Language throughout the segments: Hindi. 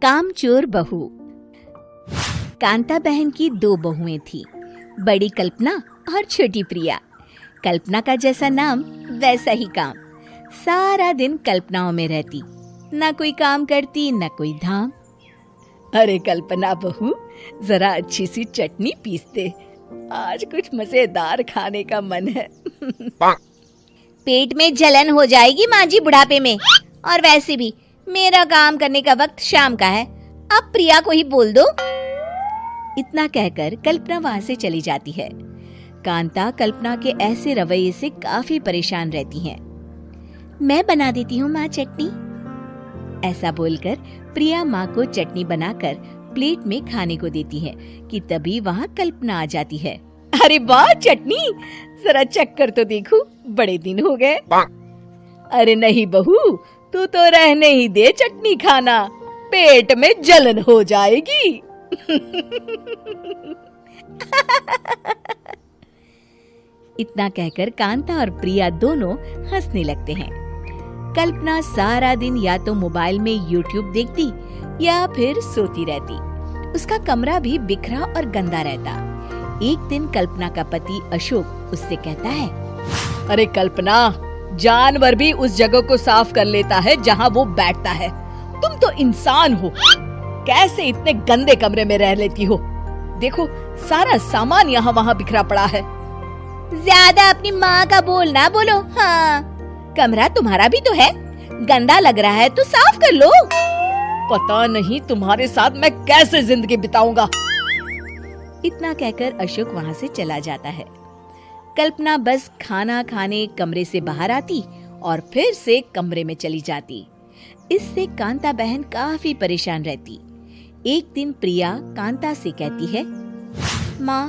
कामचोर बहू। कांता बहन की 2 बहुएं थी, बड़ी कल्पना और छोटी प्रिया। कल्पना का जैसा नाम वैसा ही काम। सारा दिन कल्पनाओं में रहती, ना कोई काम करती न कोई धाम। अरे कल्पना बहू, जरा अच्छी सी चटनी पीस दे, आज कुछ मजेदार खाने का मन है। पेट में जलन हो जाएगी माँ जी बुढ़ापे में, और वैसे भी मेरा काम करने का वक्त शाम का है, अब प्रिया को ही बोल दो। इतना कहकर कल्पना वहां से चली जाती है। कांता कल्पना के ऐसे रवैये से काफी परेशान रहती हैं। मैं बना देती हूँ माँ चटनी, ऐसा बोलकर प्रिया माँ को चटनी बनाकर प्लेट में खाने को देती है कि तभी वहाँ कल्पना आ जाती है। अरे वाह चटनी, जरा चख कर तो देखूं, बड़े दिन हो गए। अरे नहीं बहू, तू तो रहने ही दे चटनी खाना, पेट में जलन हो जाएगी। इतना कहकर कांता और प्रिया दोनों हंसने लगते हैं। कल्पना सारा दिन या तो मोबाइल में YouTube देखती या फिर सोती रहती। उसका कमरा भी बिखरा और गंदा रहता। एक दिन कल्पना का पति अशोक उससे कहता है, अरे कल्पना, जानवर भी उस जगह को साफ कर लेता है जहाँ वो बैठता है, तुम तो इंसान हो, कैसे इतने गंदे कमरे में रह लेती हो? देखो सारा सामान यहाँ वहाँ बिखरा पड़ा है। ज्यादा अपनी माँ का बोल ना बोलो। हाँ, कमरा तुम्हारा भी तो है, गंदा लग रहा है तो साफ कर लो। पता नहीं तुम्हारे साथ मैं कैसे जिंदगी बिताऊंगा। इतना कहकर अशोक वहाँ से चला जाता है। कल्पना बस खाना खाने कमरे से बाहर आती और फिर से कमरे में चली जाती। इससे कांता बहन काफी परेशान रहती। एक दिन प्रिया कांता से कहती है, माँ,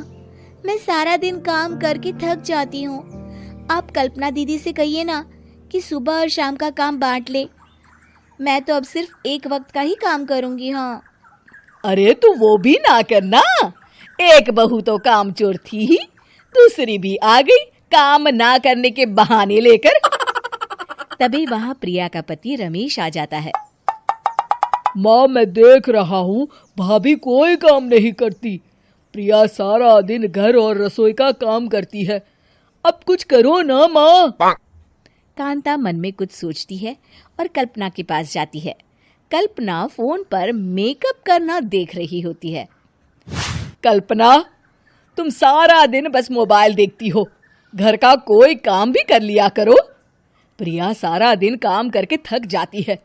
मैं सारा दिन काम करके थक जाती हूँ, आप कल्पना दीदी से कहिए ना कि सुबह और शाम का काम बांट ले, मैं तो अब सिर्फ एक वक्त का ही काम करूँगी। हाँ। अरे तू वो भी ना करना, एक बहू तो कामचोर थी ही, दूसरी भी आ गई काम ना करने के बहाने लेकर। तभी वहाँ प्रिया का पति रमेश आ जाता है। माँ, मैं देख रहा हूँ भाभी कोई काम नहीं करती, प्रिया सारा दिन घर और रसोई का काम करती है, अब कुछ करो ना माँ। कांता मन में कुछ सोचती है और कल्पना के पास जाती है। कल्पना फोन पर मेकअप करना देख रही होती है। कल्पना, तुम सारा दिन बस मोबाइल देखती हो, घर का कोई काम भी कर लिया करो। प्रिया सारा दिन काम करके थक जाती है।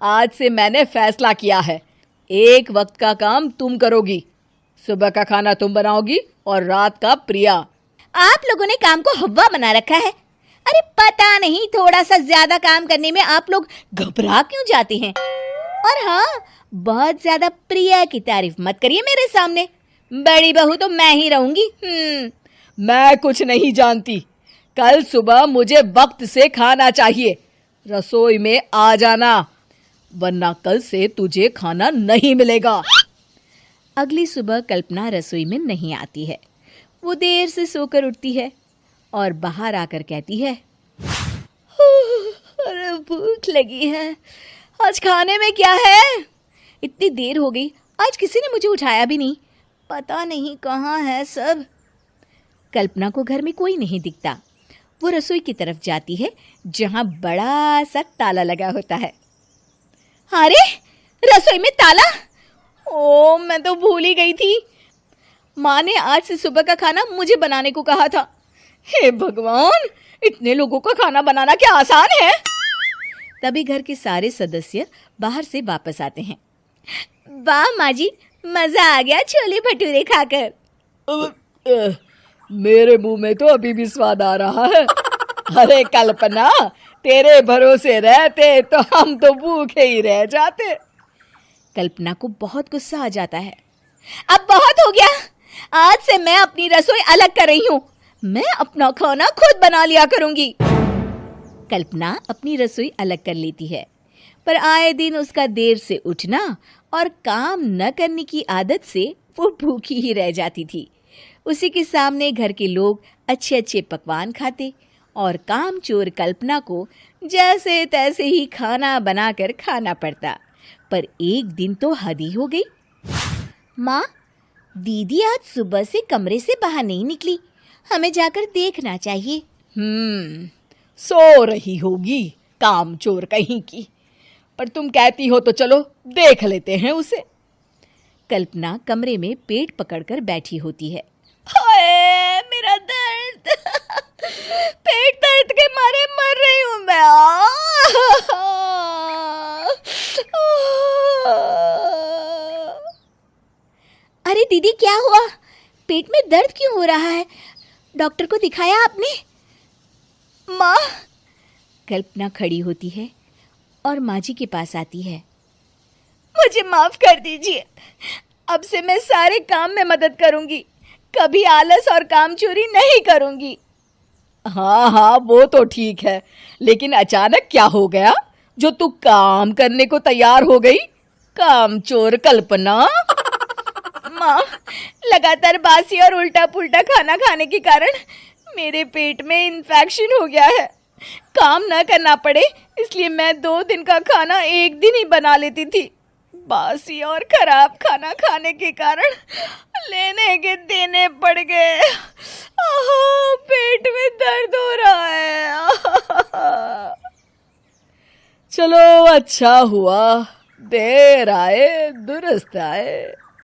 आज से मैंने फैसला किया है, एक वक्त का काम तुम करोगी, सुबह का खाना तुम बनाओगी और रात का प्रिया। आप लोगों ने काम को हव्वा बना रखा है। अरे पता नहीं थोड़ा सा ज्यादा काम करने में आप लोग घबरा क्यों जाते हैं। और हाँ, बहुत ज्यादा प्रिया की तारीफ मत करिए मेरे सामने, बड़ी बहू तो मैं ही रहूंगी। मैं कुछ नहीं जानती, कल सुबह मुझे वक्त से खाना चाहिए, रसोई में आ जाना, वरना कल से तुझे खाना नहीं मिलेगा। अगली सुबह कल्पना रसोई में नहीं आती है। वो देर से सोकर उठती है और बाहर आकर कहती है, अरे भूख लगी है, आज खाने में क्या है? इतनी देर हो गई, आज किसी ने मुझे उठाया भी नहीं, पता नहीं कहाँ है सब। कल्पना को घर में कोई नहीं दिखता। वो रसोई की तरफ जाती है जहाँ बड़ा सा ताला लगा होता है। अरे रसोई में ताला? ओ, मैं तो भूल ही गई थी। माँ ने आज से सुबह का खाना मुझे बनाने को कहा था। हे भगवान, इतने लोगों का खाना बनाना क्या आसान है? तभी घर के सारे सदस्य बाहर से वापस आते हैं। वाह माँ जी, मजा आ गया छोले भटूरे खाकर। मेरे मुंह में तो अभी भी स्वाद आ रहा है। अरे कल्पना, तेरे भरोसे रहते तो हम तो भूखे ही रह जाते। कल्पना को बहुत गुस्सा आ जाता है। अब बहुत हो गया, आज से मैं अपनी रसोई अलग कर रही हूँ, मैं अपना खाना खुद बना लिया करूंगी। कल्पना अपनी रसोई अलग कर लेती है, पर आए दिन उसका देर से उठना और काम न करने की आदत से वो भूखी ही रह जाती थी। उसी के सामने घर के लोग अच्छे अच्छे पकवान खाते और कामचोर कल्पना को जैसे तैसे ही खाना बनाकर खाना पड़ता। पर एक दिन तो हद ही हो गई। माँ, दीदी आज सुबह से कमरे से बाहर नहीं निकली, हमें जाकर देखना चाहिए। सो रही होगी कामचोर कहीं की, पर तुम कहती हो तो चलो देख लेते हैं उसे। कल्पना कमरे में पेट पकड़कर बैठी होती है। हाय मेरा दर्द, पेट दर्द के मारे मर रही हूँ मैं। अरे दीदी, क्या हुआ? पेट में दर्द क्यों हो रहा है? डॉक्टर को दिखाया आपने? माँ। कल्पना खड़ी होती है और माँ जी के पास आती है। मुझे माफ कर दीजिए, अब से मैं सारे काम में मदद करूंगी, कभी आलस और काम चोरी नहीं करूंगी। हाँ वो तो ठीक है, लेकिन अचानक क्या हो गया जो तू काम करने को तैयार हो गई? कामचोर कल्पना। माँ, लगातार बासी और उल्टा पुल्टा खाना खाने के कारण मेरे पेट में इन्फेक्शन हो गया है। काम न करना पड़े इसलिए मैं 2 दिन का खाना एक दिन ही बना लेती थी। बासी और खराब खाना खाने के कारण लेने के देने पड़ गए। पेट में दर्द हो रहा है। चलो अच्छा हुआ, देर आए दुरुस्त आए।